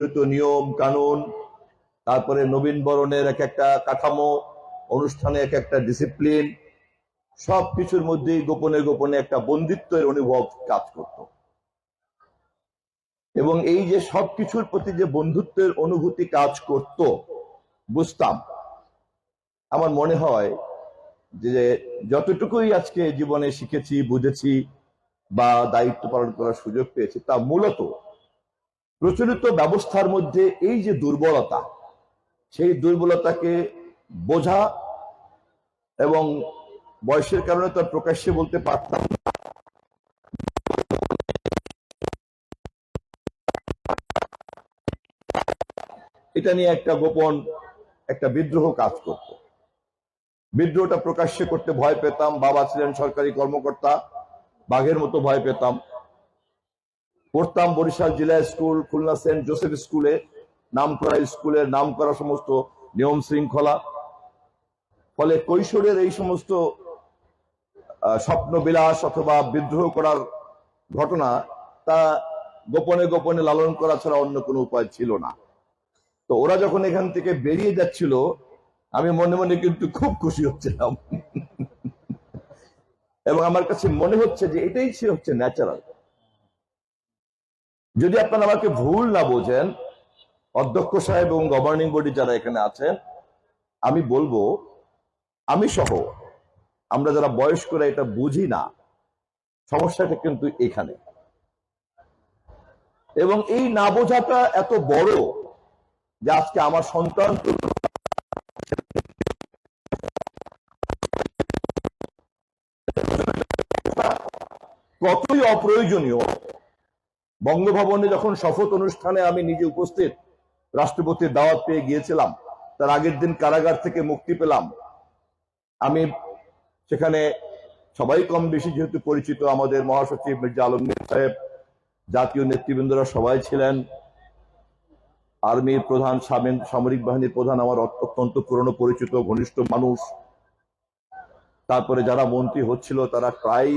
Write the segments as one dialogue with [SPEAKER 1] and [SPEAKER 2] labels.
[SPEAKER 1] নিয়ম কানুন, তারপরে নবীন বরণের এক একটা কাঠামো, অনুষ্ঠানে এক একটা ডিসিপ্লিন, সবকিছুর মধ্যেই গোপনে গোপনে একটা বন্দিত্বের অনুভব কাজ করত। এবং এই যে সবকিছুর প্রতি যে বন্ধুত্বের অনুভূতি কাজ করত, বুঝতাম, আমার মনে হয় যে যতটুকুই আজকে জীবনে শিখেছি, বুঝেছি বা দায়িত্ব পালন করার সুযোগ পেয়েছি, তা মূলত প্রচলিত ব্যবস্থার মধ্যে এই যে দুর্বলতা, সেই দুর্বলতাকে বোঝা এবং বয়সের কারণে তো প্রকাশ্যে বলতে পারতাম, এটা নিয়ে একটা গোপন একটা বিদ্রোহ কাজ করত। বিদ্রোহটা প্রকাশ্যে করতে ভয় পেতাম। বাবা ছিলেন সরকারি কর্মকর্তা, বাঘের মতো ভয় পেতাম। পড়তাম বরিশাল জেলা স্কুল, খুলনা সেন্ট জোসেফ স্কুলে, নামকরা স্কুলের নামকরা সমস্ত নিয়ম শৃঙ্খলা। ফলে কৈশোরের এই সমস্ত স্বপ্ন বিলাস অথবা বিদ্রোহ করার ঘটনা, তা গোপনে গোপনে লালন করা ছাড়া অন্য কোনো উপায় ছিল না। তো ওরা যখন এখান থেকে বেরিয়ে যাচ্ছিল, আমি মনে মনে কিন্তু খুব খুশি হচ্ছিলাম। এবং আমার কাছে মনে হচ্ছে যে এটাই হচ্ছে ন্যাচারাল। যদি আপনারা আমাকে ভুল না বোঝেন, অধ্যক্ষ সাহেব এবং গভর্নিং বডি যারা এখানে আছেন, আমি বলবো, আমি সহ আমরা যারা বয়স্করা এটা বুঝি না, সমস্যাটা কিন্তু এখানে। এবং এই না বোঝাটা এত বড় যে আজকে আমার সন্তান কতই অপ্রয়োজনীয়। বঙ্গভবনে যখন শপথ অনুষ্ঠানে আমি নিজে উপস্থিত, রাষ্ট্রপতির দাওয়াত পেয়ে গিয়েছিলাম, তার আগের দিন কারাগার থেকে মুক্তি পেলাম। আমি সেখানে সবাই কম বেশি যেহেতু পরিচিত, আমাদের মহাসচিব মির্জা আলমগীর সাহেব, জাতীয় নেতৃবৃন্দরা সবাই ছিলেন, আর্মির প্রধান, সামরিক বাহিনীর প্রধান আমার অত্যন্ত পুরনো পরিচিত ঘনিষ্ঠ মানুষ। তারপরে যারা মন্ত্রী হচ্ছিল তারা প্রায়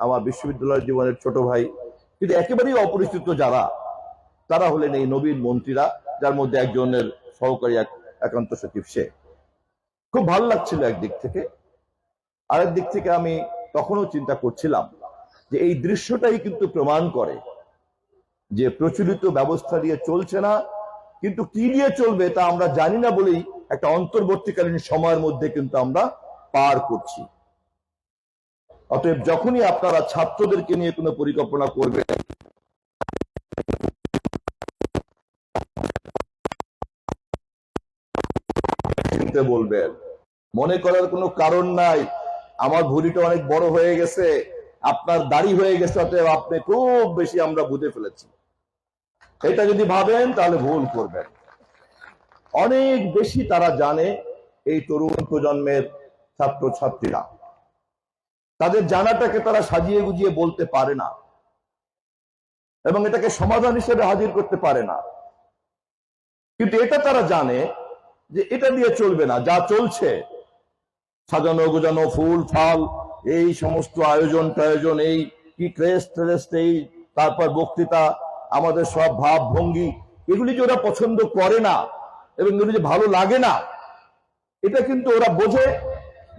[SPEAKER 1] আমার বিশ্ববিদ্যালয়ের জীবনের ছোট ভাই। কিন্তু একেবারেই অপরিচিত যারা, তারা হলেন এই নবীন মন্ত্রীরা, যার মধ্যে একজনের সহকারী একান্ত সচিব। সে খুব ভালো লাগছিল একদিক থেকে। আরেক দিক থেকে আমি তখনও চিন্তা করছিলাম যে এই দৃশ্যটাই কিন্তু প্রমাণ করে যে প্রচলিত ব্যবস্থা দিয়ে চলছে না, কিন্তু কি দিয়ে চলবে তা আমরা জানি না বলেই একটা অন্তর্বর্তীকালীন সময়ের মধ্যে কিন্তু আমরা পার করছি। অতএব যখনই আপনারা ছাত্রদেরকে নিয়ে কোনো পরিকল্পনা করবেন, বলবেন, মনে করার কোনো কারণ নাই আমার ভুঁড়িটা অনেক বড় হয়ে গেছে, আপনার দাড়ি হয়ে গেছে, অতএব আপনি খুব বেশি আমরা বুঝে ফেলেছি। এটা যদি ভাবেন তাহলে ভুল করবেন। অনেক বেশি তারা জানে এই তরুণ প্রজন্মের ছাত্রছাত্রীরা। তাদের জানাটাকে তারা সাজিয়ে গুজিয়ে বলতে পারে না এবং এটাকে সমাধান হিসেবে হাজির করতে পারে না। কিন্তু এটা তারা জানে যে এটা দিয়ে চলবে না। যা চলছে, সাজানো গোজানো ফুল ফাল, এই সমস্ত আয়োজন টায়োজন, এই কি ক্রেস্ট, এই তারপর বক্তৃতা, আমাদের সব ভাব ভঙ্গি, এগুলি যে ওরা পছন্দ করে না এবং এগুলি যে ভালো লাগে না, এটা কিন্তু ওরা বোঝে।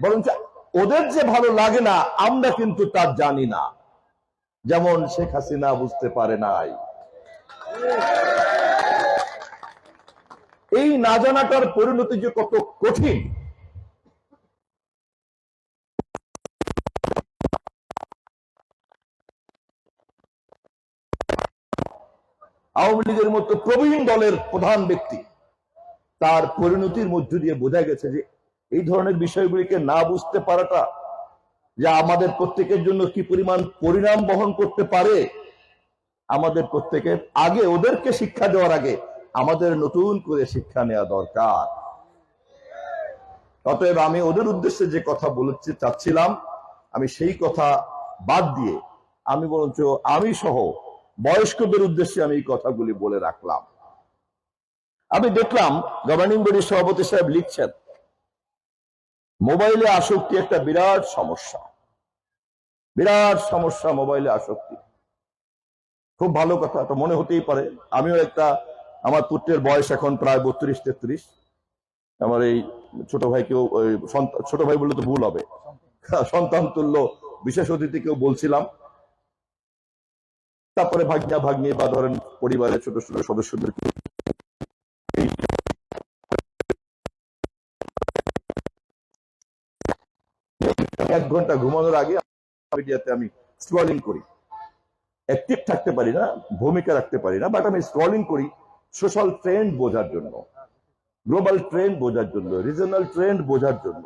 [SPEAKER 1] বরঞ্চ ওদের যে ভালো লাগে না, আমরা কিন্তু তা জানি না। যেমন শেখ হাসিনা বুঝতে পারে নাই। এই না জানাটার পরিণতি যে কত কঠিন, আওয়ামী লীগের মতো প্রবীণ দলের প্রধান ব্যক্তি, তার পরিণতির মধ্য দিয়ে বোঝা গেছে যে এই ধরনের বিষয়গুলিকে না বুঝতে পারাটা যা আমাদের প্রত্যেকের জন্য কি পরিমাণ পরিণাম বহন করতে পারে। আমাদের প্রত্যেকের আগে ওদেরকে শিক্ষা দেওয়ার আগে আমাদের নতুন করে শিক্ষা নেওয়া দরকার। অতএব আমি ওদের উদ্দেশ্যে যে কথা বলতে চাচ্ছিলাম, আমি সেই কথা বাদ দিয়ে আমি বরঞ্চ আমি সহ বয়স্কদের উদ্দেশ্যে আমি এই কথাগুলি বলে রাখলাম। আমি দেখলাম গভর্নিং বডির সভাপতি সাহেব লিখছেন, মোবাইলে আসক্তি একটা বিরাট সমস্যা, বিরাট সমস্যা মোবাইলে আসক্তি। খুব ভালো কথা, তো মনে হতেই পারে। আমিও একটা আমার পুত্রের বয়স এখন প্রায় 32-33। আমার এই ছোট ভাইকেও ছোট ভাই বললে তো ভুল হবে, সন্তান তুল্য বিশেষ অতিথিকেও বলছিলাম। তারপরে ভাগ্না ভাগ্নি বা ধরেন পরিবারের ছোট ছোট সদস্যদেরকে 1 ঘন্টা ঘুমানোর আগে মিডিয়াতে আমি স্ক্রলিং করি। অ্যাক্টিভ থাকতে পারি না, ভূমিকা রাখতে পারি না, বাট আমি স্ক্রলিং করি সোশ্যাল ট্রেন্ড বোঝার জন্য, গ্লোবাল ট্রেন্ড বোঝার জন্য, রিজনাল ট্রেন্ড বোঝার জন্য।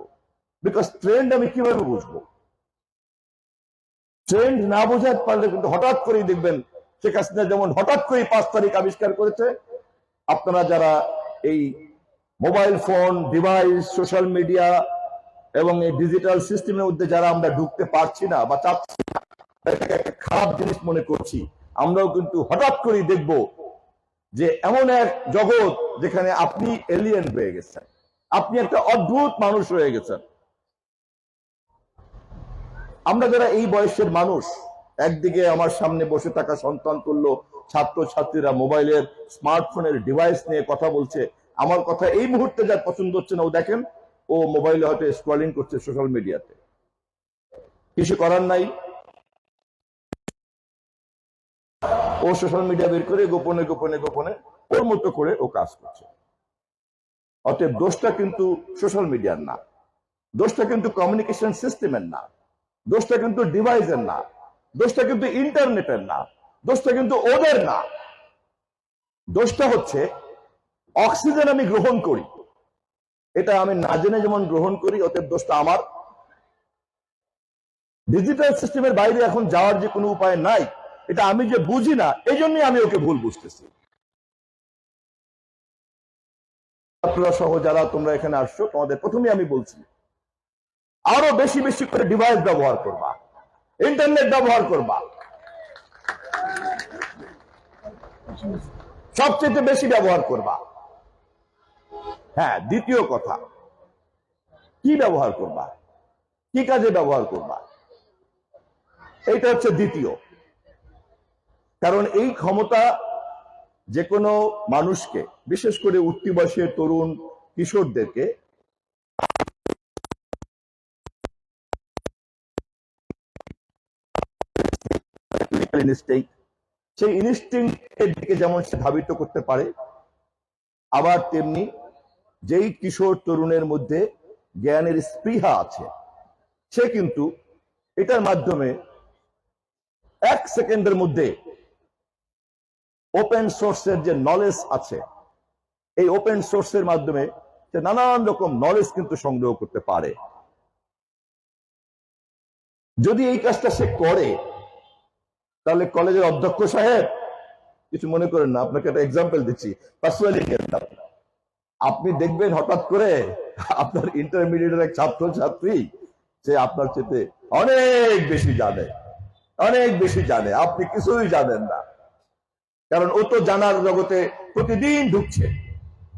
[SPEAKER 1] বিকজ ট্রেন্ড আমি কিভাবে বুঝবো? ট্রেন্ড না বোঝাতে পারলে কিন্তু হঠাৎ করেই দেখবেন শেখ হাসিনা যেমন হঠাৎ করে 5 তারিখ আবিষ্কার করেছে, আপনারা যারা এই mobile phone device, social media এবং এই ডিজিটাল সিস্টেমের মধ্যে যারা আমরা ঢুকতে পারছি না বা চাচ্ছি না, এটাকে একটা খারাপ জিনিস মনে করছি, আমরাও কিন্তু হঠাৎ করেই দেখব যে এমন এক জগৎ যেখানে আপনি এলিয়েন হয়ে গেছেন, আপনি একটা অদ্ভুত মানুষ হয়ে গেছেন। আমরা যারা এই বয়সের মানুষ, একদিকে আমার সামনে বসে থাকা সন্তান তুল্য ছাত্র ছাত্রীরা মোবাইলের স্মার্টফোনের ডিভাইস নিয়ে কথা বলছে, আমার কথা এই মুহূর্তে যার পছন্দ হচ্ছে না, ও দেখেন ও মোবাইলে হয়তো স্ক্রলিং করছে সোশ্যাল মিডিয়াতে, কিছু করার নাই, ও সোশ্যাল মিডিয়া বের করে গোপনে গোপনে গোপনে ওর মতো করে ও কাজ করছে। অতএব দোষটা কিন্তু সোশ্যাল মিডিয়ার না, দোষটা কিন্তু কমিউনিকেশন সিস্টেমের না, দোষটা কিন্তু ডিভাইসের না, দোষটা কিন্তু ইন্টারনেটের না, দোষটা কিন্তু ওদের না। দোষটা হচ্ছে অক্সিজেন আমি গ্রহণ করি, এটা আমি না জেনে যেমন গ্রহণ করি, অতএব দোষটা আমার। ডিজিটাল সিস্টেমের বাইরে এখন যাওয়ার যে কোনো উপায় নাই, এটা আমি যে বুঝি না, এই জন্যই আমি ওকে ভুল বুঝতেছি। ছাত্ররা সহ যারা তোমরা এখানে আসছো, তোমাদের প্রথমে আমি বলছি আরো বেশি বেশি করে ডিভাইস ব্যবহার করবা, ইন্টারনেট ব্যবহার করবা, সবচেয়ে বেশি ব্যবহার করবা। হ্যাঁ, দ্বিতীয় কথা, কি ব্যবহার করবা, কি কাজে ব্যবহার করবা, এইটা হচ্ছে দ্বিতীয়। কারণ এই ক্ষমতা যে কোনো মানুষকে, বিশেষ করে উঠতি বয়সের তরুণ কিশোরদেরকে সেই ইনস্টিংক্টের দিকে যেমন সে ধাবিত করতে পারে, আবার তেমনি যেই কিশোর তরুণের মধ্যে জ্ঞানের স্পৃহা আছে, সে কিন্তু এটার মাধ্যমে 1 সেকেন্ডের মধ্যে ওপেন সোর্সের যে নলেজ আছে, এই ওপেন সোর্সের মাধ্যমে সে নানান রকম নলেজ কিন্তু সংগ্রহ করতে পারে। যদি এই কাজটা সে করে, তাহলে কলেজের অধ্যক্ষ সাহেব, কিছু মনে করেন না, আপনাকে একটা এক্সাম্পল দিচ্ছি, পার্সোনালি আপনি দেখবেন হঠাৎ করে আপনার ইন্টারমিডিয়েটের এক ছাত্র ছাত্রী, সে আপনার চেয়ে অনেক বেশি জানে, অনেক বেশি জানে, আপনি কিছুই জানেন না। কারণ ও তো জানার জগতে প্রতিদিন ঢুকছে,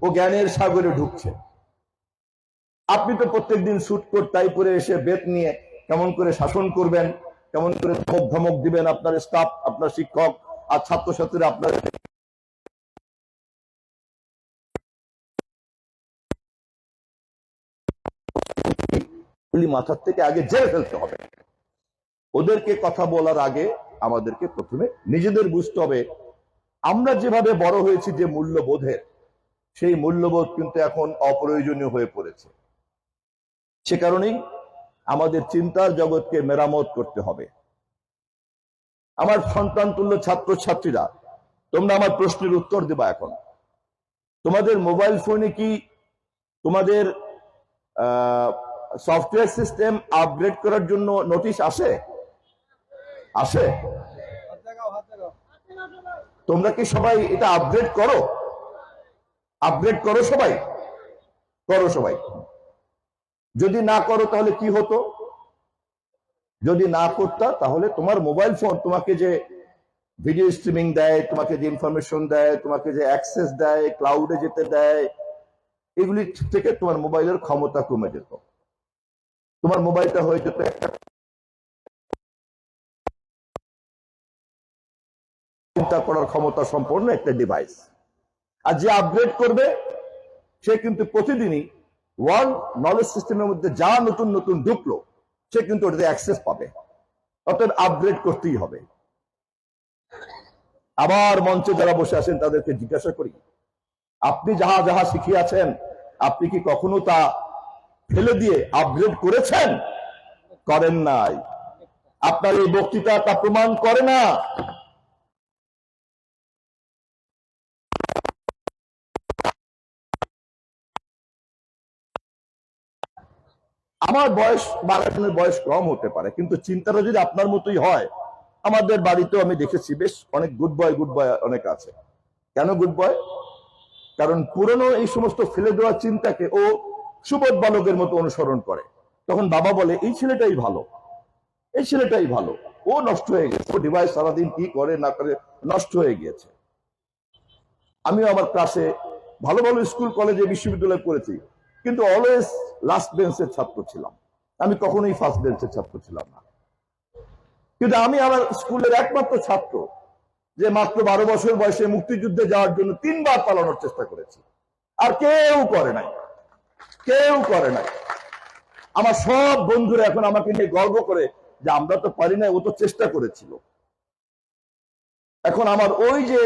[SPEAKER 1] ও জ্ঞানের সাগরে ঢুকছে। আপনি তো প্রত্যেকদিন স্যুট কোট টাই পরে এসে বেত নিয়ে কেমন করে শাসন করবেন, কেমন করে ধমক ধমক দিবেন আপনার স্টাফ, আপনার শিক্ষক আর ছাত্রছাত্রীরা আপনার মাথার থেকে আগে জেনে ফেলতে হবে। ওদেরকে কথা বলার আগে আমাদেরকে প্রথমে নিজেদের বুঝতে হবে, আমরা যেভাবে বড় হয়েছি যে মূল্যবোধের, সেই মূল্যবোধ কিন্তু এখন অপ্রয়োজনীয় হয়ে পড়েছে। সে কারণেই আমাদের চিন্তার জগৎকে মেরামত করতে হবে। আমার সন্তান তুল্য ছাত্র ছাত্রীরা, তোমরা আমার প্রশ্নের উত্তর দেবা। এখন তোমাদের মোবাইল ফোনে কি তোমাদের সফটওয়্যার সিস্টেম আপগ্রেড করার জন্য নোটিশ আসে? আসে? তোমরা কি সবাই এটা আপগ্রেড করো? আপগ্রেড করো সবাই? করো সবাই? যদি না করো তাহলে কি হতো? যদি না করতা, তাহলে তোমার মোবাইল ফোন তোমাকে যে ভিডিও স্ট্রিমিং দেয়, তোমাকে যে ইনফরমেশন দেয়, তোমাকে যে অ্যাক্সেস দেয়, ক্লাউডে যেতে দেয়, এগুলি থেকে তোমার মোবাইলের ক্ষমতা কমে যেত। তোমার মোবাইলটা হয়ে যেত একটা চিন্তা করার ক্ষমতা সম্পন্ন একটা ডিভাইস। আর যে আপগ্রেড করবে সে কিন্তু প্রতিদিনই ওয়ার্ল্ড নলেজ সিস্টেমের মধ্যে যা নতুন নতুন ঢুকলো সে কিন্তু ওটাতে অ্যাক্সেস পাবে। অর্থাৎ আপগ্রেড করতেই হবে। আবার মঞ্চে যারা বসে আছেন তাদেরকে জিজ্ঞাসা করি, আপনি যাহা যাহা শিখিয়াছেন আপনি কি কখনো তা ফেলে দিয়ে আপগ্রেড করেছেন? করেন নাই। আপনার এই বক্তৃতা তা প্রমাণ করে না। আমার বয়স বাগানের বয়স কম হতে পারে, কিন্তু চিন্তাটা যদি আপনার মতোই হয়, আমাদের বাড়িতেও আমি দেখেছি বেশ অনেক গুড বয় অনেক আছে। কেন গুড বয়? কারণ পুরনো এই সমস্ত ফেলে দেওয়া চিন্তাকে ও সুবোধ বালকের মতো অনুসরণ করে। তখন বাবা বলে এই ছেলেটাই ভালো, এই ছেলেটাই ভালো, ও নষ্ট হয়ে গেছে, ও ডিভাইস সারাদিন কি করে না করে নষ্ট হয়ে গিয়েছে। আমিও আমার ক্লাসে ভালো ভালো স্কুল কলেজে বিশ্ববিদ্যালয়ে পড়েছি, কিন্তু অলওয়েজ লাস্ট বেঞ্চের ছাত্র ছিলাম। আমি কখনোই ফার্স্ট বেঞ্চের ছাত্র ছিলাম না। কিন্তু আমি আমার স্কুলের একমাত্র ছাত্র যে মাত্র 12 বছর বয়সে মুক্তিযুদ্ধে যাওয়ার জন্য 3 বার পালানোর চেষ্টা করেছি, আর কেউ করে নাই, কেউ করে নাই। আমার সব বন্ধুরা এখন আমাকে নিয়ে গর্ব করে যে আমরা তো পারি না, ও তো চেষ্টা করেছিল। এখন আমার ওই যে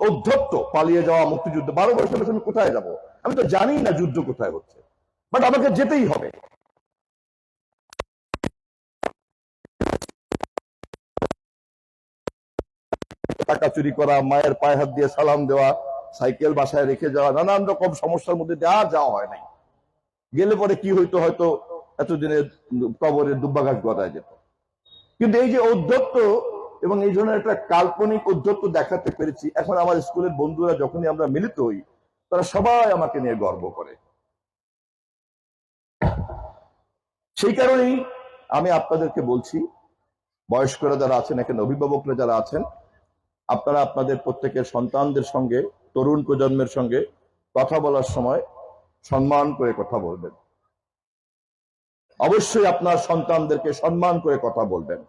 [SPEAKER 1] অধ্যত্ত পালিয়ে যাওয়া মুক্তিযুদ্ধ, 12 বছর আমি কোথায় যাব? আমি তো জানি না যুদ্ধ কোথায় হচ্ছে, বাট আমাকে যেতেই হবে। টাকা চুরি করা, মায়ের পায়ে হাত দিয়ে সালাম দেওয়া, সাইকেল বাসায় রেখে যাওয়া, নানান রকম সমস্যার মধ্যে আর যাওয়া হয় নাই। গেলে পরে কি হইতো, হয়তো এতদিনে কবরের দুব্বাঘাস গদায় যেত। কিন্তু এই যে ঔদ্ধত্য এবং এই ধরনের একটা কাল্পনিক ঔদ্ধত্য দেখাতে পেরেছি, এখন আমার স্কুলের বন্ধুরা যখনই আমরা মিলিত হই তারা সবাই আমাকে নিয়ে গর্ব করে। সেই কারণেই আমি আপনাদেরকে বলছি, বয়স্করা যারা আছেন, এখানে অভিভাবকরা যারা আছেন, আপনারা আপনাদের প্রত্যেকের সন্তানদের সঙ্গে, তরুণ প্রজন্মের সঙ্গে কথা বলার সময় সম্মান করে কথা বলবেন। অবশ্যই আপনার সন্তানদেরকে সম্মান করে কথা বলবেন।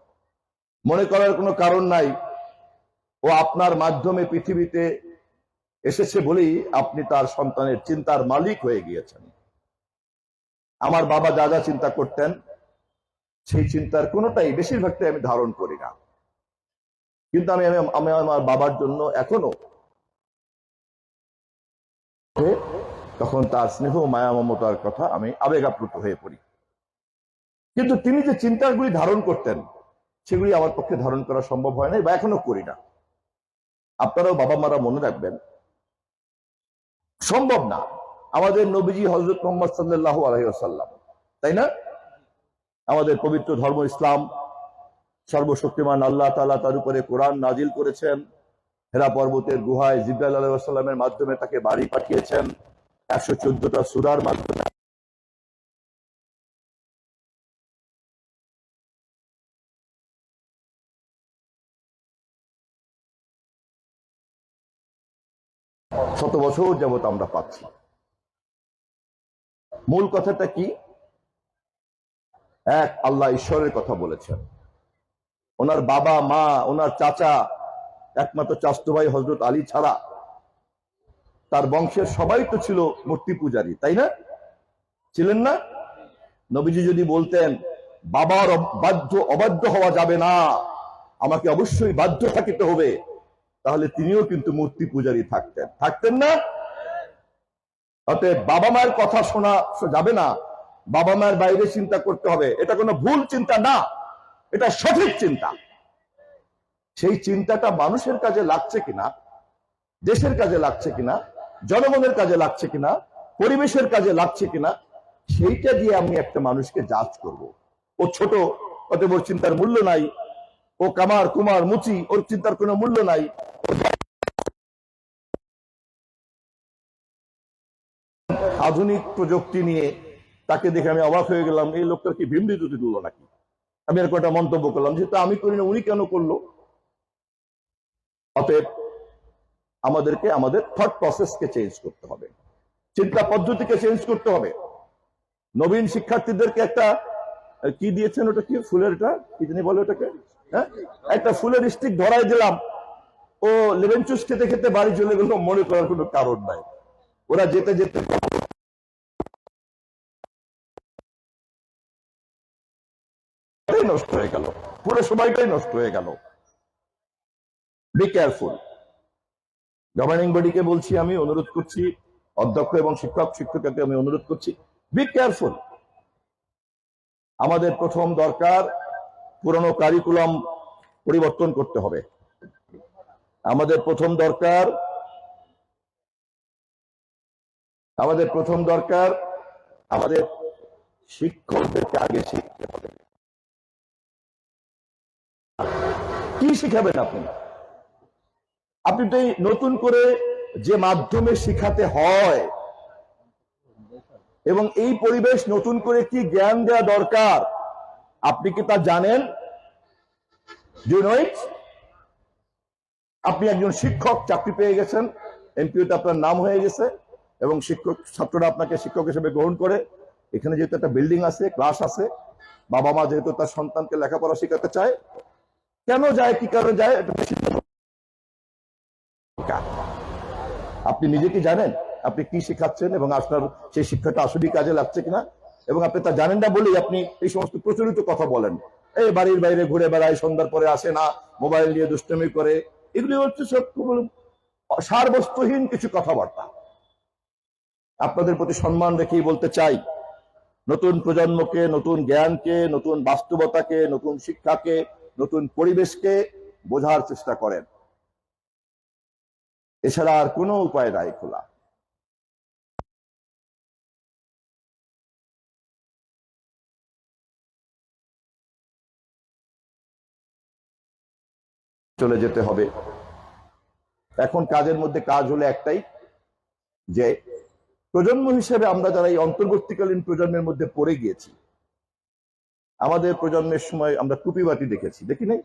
[SPEAKER 1] মনে করার কোনো কারণ নাই ও আপনার মাধ্যমে পৃথিবীতে এসেছে বলেই আপনি তার সন্তানের চিন্তার মালিক হয়ে গিয়েছেন। আমার বাবা যা যা চিন্তা করতেন সেই চিন্তার কোনোটাই, বেশিরভাগটাই আমি ধারণ করি না, কিন্তু আমি আমার বাবার জন্য এখনো তখন তার স্নেহ মায়া মমতার কথা আমি আবেগ আপ্লুত হয়ে পড়ি। কিন্তু তিনি যে চিন্তাগুলি ধারণ করতেন সেগুলি আমার পক্ষে ধারণ করা সম্ভব হয় নাই, বা এখনো করি না। আপনারাও বাবা মারা মনে রাখবেন, সম্ভব না। আমাদের নবীজি হযরত মুহাম্মদ সাল্লাল্লাহু আলাইহি ওয়াসাল্লাম, তাই না? আমাদের পবিত্র ধর্ম ইসলাম, সর্বশক্তিমান আল্লাহ তাআলা তার উপরে কোরআন নাজিল করেছেন। হেরা পর্বতের গুহায় জিবরাইল আলাইহিস সালামের মাধ্যমে তাকে বাড়ি পাঠিয়েছেন 114টা সূরার মাধ্যমে। শত বছর যাবত আমরা পাচ্ছি। মূল কথাটা কি? এক আল্লাহ ঈশ্বরের কথা বলেছেন। ওনার বাবা মা, ওনার চাচা, একমাত্র চাচাতো ভাই হযরত আলী ছাড়া তার বংশের সবাই তো ছিল মূর্তি পূজারী, তাই না? ছিলেন না? নবীজি যদি বলতেন বাবার অবাধ্য হওয়া যাবে না, আমাকে অবশ্যই বাধ্য থাকিতে হবে, তাহলে তিনিও কিন্তু মূর্তি পূজারী থাকতেন না? অতএব বাবা মায়ের কথা শোনা যাবে না, বাবা মায়ের বাইরে চিন্তা করতে হবে। এটা কোনো ভুল চিন্তা না, এটা সঠিক চিন্তা। সেই চিন্তাটা মানুষের কাজে লাগছে কিনা, দেশের কাজে লাগছে কিনা, জনগণের কাজে লাগছে কিনা, পরিবেশের কাজে লাগছে কিনা, সেইটা দিয়ে আমি একটা মানুষকে জাজ করব। ও ছোট, অতএব ওর চিন্তার মূল্য নাই, ও কামার কুমার মুচি, ওর চিন্তার কোনো মূল্য নাই। আধুনিক প্রযুক্তি নিয়ে তাকে দেখে আমি অবাক হয়ে গেলাম, এই লোকটার কি ভিমরি দুটি তুলল নাকি? আমি এরকম একটা মন্তব্য করলাম, যেহেতু আমি করি না উনি কেন করলো? অতএব আমাদেরকে আমাদের থট প্রসেসকে চেঞ্জ করতে হবে, চিন্তা পদ্ধতিকে চেঞ্জ করতে হবে। নবীন শিক্ষার্থীদেরকে একটা কি দিয়েছেন, ওটা কি ফুলের, এটা কি জানি বলে ওটাকে, হ্যাঁ, একটা ফুলের স্টিক ধরাই দিলাম, ও লেমন জুস খেতে খেতে বাড়ি চলে গেল, মনে করার কোনো কারণ নাই। ওরা যেতে যেতে নষ্ট হয়ে গেল, পুরো সময়টাই নষ্ট হয়ে গেল। Be careful. গভর্নিং বডিকে বলছি, আমি অনুরোধ করছি, অধ্যক্ষ এবং শিক্ষক শিক্ষিকাকে আমি অনুরোধ করছি, বি কেয়ারফুল। আমাদের প্রথম দরকার পুরনো কারিকুলাম পরিবর্তন করতে হবে। আমাদের প্রথম দরকার আমাদের শিক্ষকদেরকে আগে শিখতে হবে। কি শিখাবেন আপনি? আপনি তো নতুন করে যে মাধ্যমে শিখাতে হয় এবং এই পরিবেশ নতুন করে কি জ্ঞান দেওয়া দরকার, আপনি কি তা জানেন? আপনি একজন শিক্ষক, চাকরি পেয়ে গেছেন, এমপিওতে আপনার নাম হয়ে গেছে এবং শিক্ষক ছাত্ররা আপনাকে শিক্ষক হিসেবে গ্রহণ করে। এখানে যেহেতু একটা বিল্ডিং আছে, ক্লাস আছে, বাবা মা যেহেতু তার সন্তানকে লেখাপড়া শেখাতে চায়, কেন যায়, কি কারণে যায়, আপনি নিজে কি জানেন আপনি কি শিখাচ্ছেন এবং আপনার সেই শিক্ষাটা আসলে কাজে লাগছে কিনা? এবং আপনি তা জানেন না বলেই আপনি এই সমস্ত প্রচলিত কথা বলেন। এই বাড়ির বাইরে ঘুরে বেড়ায়, সন্ধ্যার পরে আসে না, মোবাইল নিয়ে দুষ্টমি করে, এগুলি হচ্ছে সব সারবস্তুহীন কিছু কথাবার্তা। আপনাদের প্রতি সম্মান রেখেই বলতে চাই, নতুন প্রজন্মকে, নতুন জ্ঞানকে, নতুন বাস্তবতাকে, নতুন শিক্ষাকে, নতুন পরিবেশকে বোঝার চেষ্টা করেন। এছাড়া আর কোনো উপায় নাই খোলা। চলে যেতে হবে। এখন কাজের মধ্যে কাজ হলো একটাই, যে প্রজন্ম হিসেবে আমরা যারা এই অন্তর্বর্তীকালীন প্রজন্মের মধ্যে পড়ে গিয়েছি, আমাদের প্রজন্মের সময় আমরা টুপি বাতি দেখেছি, দেখি নাই?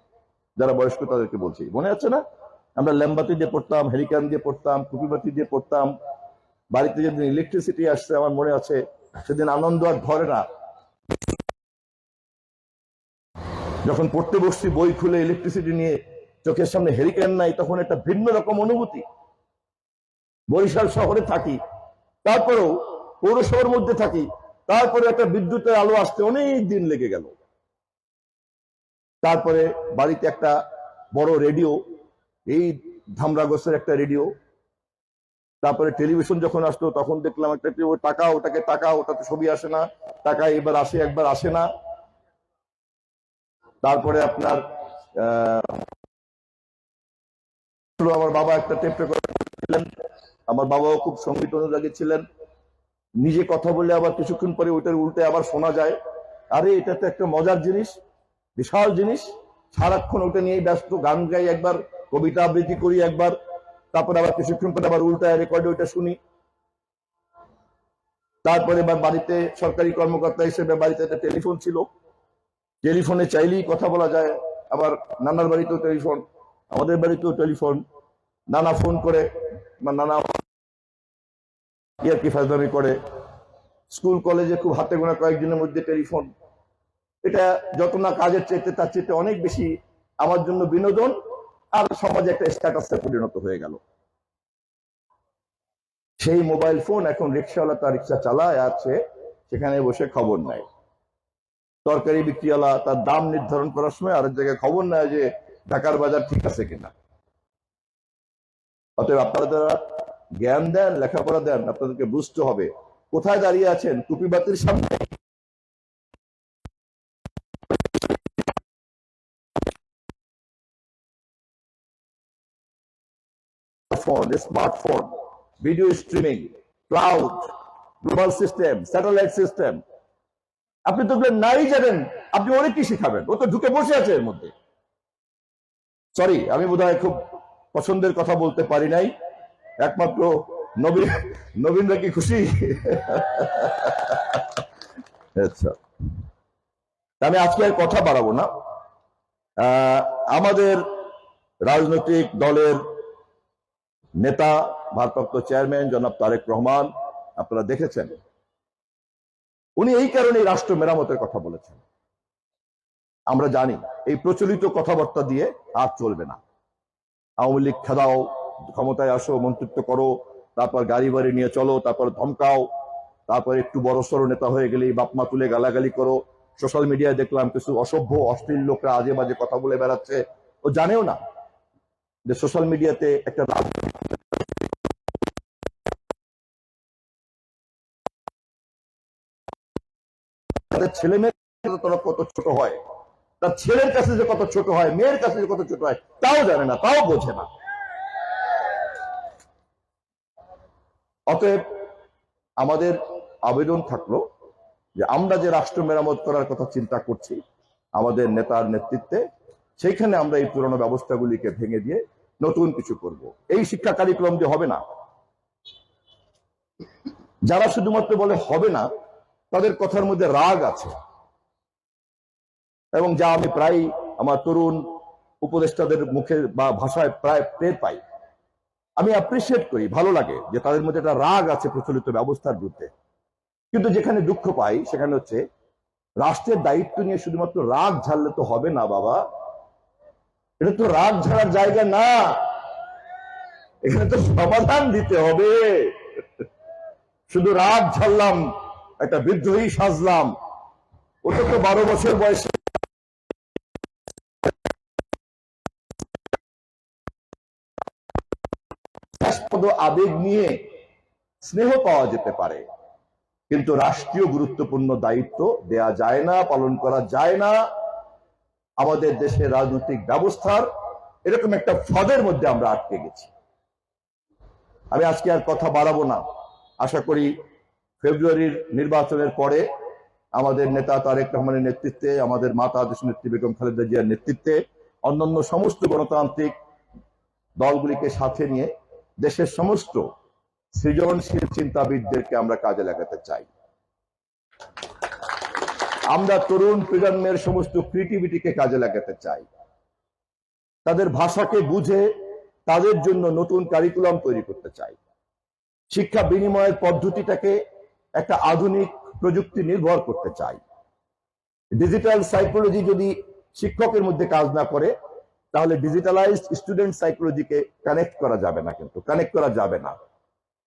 [SPEAKER 1] যারা বয়স্ক তাদেরকে বলছি, মনে আছে না? আমরা ল্যাম্বাতি দিয়ে পড়তাম, হেলিকান দিয়ে পড়তাম, টুপি বাতি দিয়ে পড়তাম। বাড়িতে যেদিন ইলেকট্রিসিটি আসছে, আমার মনে আছে সেদিন আনন্দ আর ধরে না। যখন পড়তে বসছি, বই খুলে ইলেকট্রিসিটি নিয়ে, চোখের সামনে হেরিকেন নাই, তখন একটা ভিন্ন রকম অনুভূতি। বরিশাল শহরে থাকি, তারপরেও পৌরসভার মধ্যে থাকি, তারপরে একটা বিদ্যুতের আলো আসতে অনেক দিন লেগে গেল। তারপরে বাড়িতে একটা বড় রেডিও, এই ধামরা গোছের একটা রেডিও। তারপরে টেলিভিশন যখন আসতো, তখন দেখলাম একটা টাকা, ওটাকে টাকা, ওটাতে ছবি আসে না, টাকা এবার আসে, একবার আসে না। তারপরে আপনার আমার বাবা একটা টেপ রেকর্ডার ছিলেন, আমার বাবাও খুব সঙ্গীত অনুরাগী ছিলেন। নিজে কথা বললে আবার কিছুক্ষণ পরে ওইটার উল্টে আবার শোনা যায়। আরে এটা তো একটা মজার জিনিস, বিশাল জিনিস। সারাক্ষণ ওটা নিয়েই ব্যস্ত, গান গাই একবার, কবিতা আবৃত্তি করি একবার, তারপরে আবার কিছুক্ষণ পরে আবার উল্টায় রেকর্ডে ওইটা শুনি। তারপরে বাড়িতে সরকারি কর্মকর্তা হিসেবে বাড়িতে একটা টেলিফোন ছিল, টেলিফোনে চাইলেই কথা বলা যায়। আবার নানার বাড়িতেও টেলিফোন, আমাদের বাড়িতেও টেলিফোন। নানা ফোন করে, নানা কি ফাজলামি করে। স্কুল কলেজে খুব হাতে গোনা কয়েকজনের মধ্যে টেলিফোন। এটা যত না কাজের চাইতে, তার চাইতে অনেক বেশি আমার জন্য বিনোদন আর সমাজে একটা স্ট্যাটাসে পরিণত হয়ে গেল। সেই মোবাইল ফোন এখন রিক্সাওয়ালা তার রিক্সা চালায় আছে, সেখানে বসে খবর নেয়। তরকারি বিক্রিওয়ালা তার দাম নির্ধারণ করার সময় আরেক জায়গায় খবর নেয় যে ঢাকার বাজার ঠিক আছে কিনা। অতএব আপনারা যারা জ্ঞান দেন, লেখাপড়া দেন, আপনাদেরকে বুঝতে হবে কোথায় দাঁড়িয়ে আছেন। টুপি বাতির সামনে, smartphone, video streaming, cloud, global system, satellite system, আপনি তো নাই জানেন, আপনি অনেক কি শিখাবেন? ও তো ঢুকে বসে আছে এর মধ্যে। সরি, আমি বোধহয় খুব পছন্দের কথা বলতে পারি নাই। একমাত্র নবীনরা কি খুশি? আচ্ছা, আমি আজকে আর কথা বাড়াবো না। আমাদের রাজনৈতিক দলের নেতা, ভারপ্রাপ্ত চেয়ারম্যান জনাব তারেক রহমান, আপনারা দেখেছেন, উনি এই কারণে রাষ্ট্র মেরামতের কথা বলেছেন। আমরা জানি এই প্রচলিত কথাবার্তা দিয়ে আর চলবে না। আওয়ামী লীগ খেদাও, ক্ষমতায় আসো, মন্ত্রিত্ব করো, তারপর গাড়ি বাড়ি নিয়ে চলো, তারপর ধমকাও, তারপর একটু বড় সড়ো নেতা হয়ে গেলেই বাপমা তুলে গালাগালি করো। সোশ্যাল মিডিয়ায় দেখলাম কিছু অসভ্য অশ্লীল লোকরা আজে বাজে কথা বলে বেড়াচ্ছে। ও জানেও না যে সোশ্যাল মিডিয়াতে একটা তাদের ছেলে মেয়ে কত ছোট হয়, তার ছেলের কাছে যে কত ছোট হয়, মেয়ের কাছে যে কত ছোট হয়, তাও জানে না, তাও বোঝে না। অতএব আমাদের আবেদন থাকলো যে আমরা যে রাষ্ট্র মেরামত করার কথা চিন্তা করছি আমাদের নেতার নেতৃত্বে, সেইখানে আমরা এই পুরনো ব্যবস্থাগুলিকে ভেঙে দিয়ে নতুন কিছু করব। এই শিক্ষা কারিকুলাম যে হবে না, যারা শুধুমাত্র বলে হবে না, তাদের কথার মধ্যে রাগ আছে, এবং যা আমি প্রায় আমার তরুণ উপদেষ্টাদের মুখে বা ভাষায় প্রায় টের পাই। আমি অ্যাপ্রিসিয়েট করি, ভালো লাগে যে তাদের মধ্যে একটা রাগ আছে প্রচলিত ব্যবস্থার বিরুদ্ধে। কিন্তু যেখানে দুঃখ পাই সেখানে হচ্ছে রাষ্ট্রের দায়িত্ব নিয়ে শুধুমাত্র রাগ ঝাড়লে তো হবে না বাবা, এটা তো রাগ ঝাড়ার জায়গা না, এখানে তো সমাধান দিতে হবে। শুধু রাগ ঝাড়লাম, একটা বিদ্রোহী সাজলাম, ওটা তো 12 বছর বয়সে আবেগ নিয়ে স্নেহ পাওয়া যেতে পারে, কিন্তু রাষ্ট্রীয় গুরুত্বপূর্ণ দায়িত্ব দেয়া যায় না, পালন করা যায় না। আমাদের দেশের রাজনৈতিক ব্যবস্থার এরকম একটা ফাঁদের মধ্যে আমরা আটকে গেছি। আমি আজকে আর কথা বাড়াবো না। আশা করি ফেব্রুয়ারির নির্বাচনের পরে আমাদের নেতা তারেক রহমানের নেতৃত্বে, আমাদের মাতা দেশনেত্রী বেগম খালেদা জিয়ার নেতৃত্বে, অন্যান্য সমস্ত গণতান্ত্রিক দলগুলিকে সাথে নিয়ে দেশের সমস্ত সৃজনশীল চিন্তাবিদদেরকে আমরা কাজে লাগাতে চাই। আমরা তরুণ প্রজন্মের সমস্ত ক্রিয়েটিভিটিকে কাজে লাগাতে চাই, তাদের ভাষাকে বুঝে তাদের জন্য নতুন কারিকুলাম তৈরি করতে চাই। শিক্ষা বিনিময়ের পদ্ধতিটাকে একটা আধুনিক প্রযুক্তি নির্ভর করতে চাই। ডিজিটাল সাইকোলজি যদি শিক্ষকের মধ্যে কাজ না করে, তাহলে ডিজিটালাইজড স্টুডেন্ট সাইকোলজিকে কানেক্ট করা যাবে না, কিন্তু কানেক্ট করা যাবে না।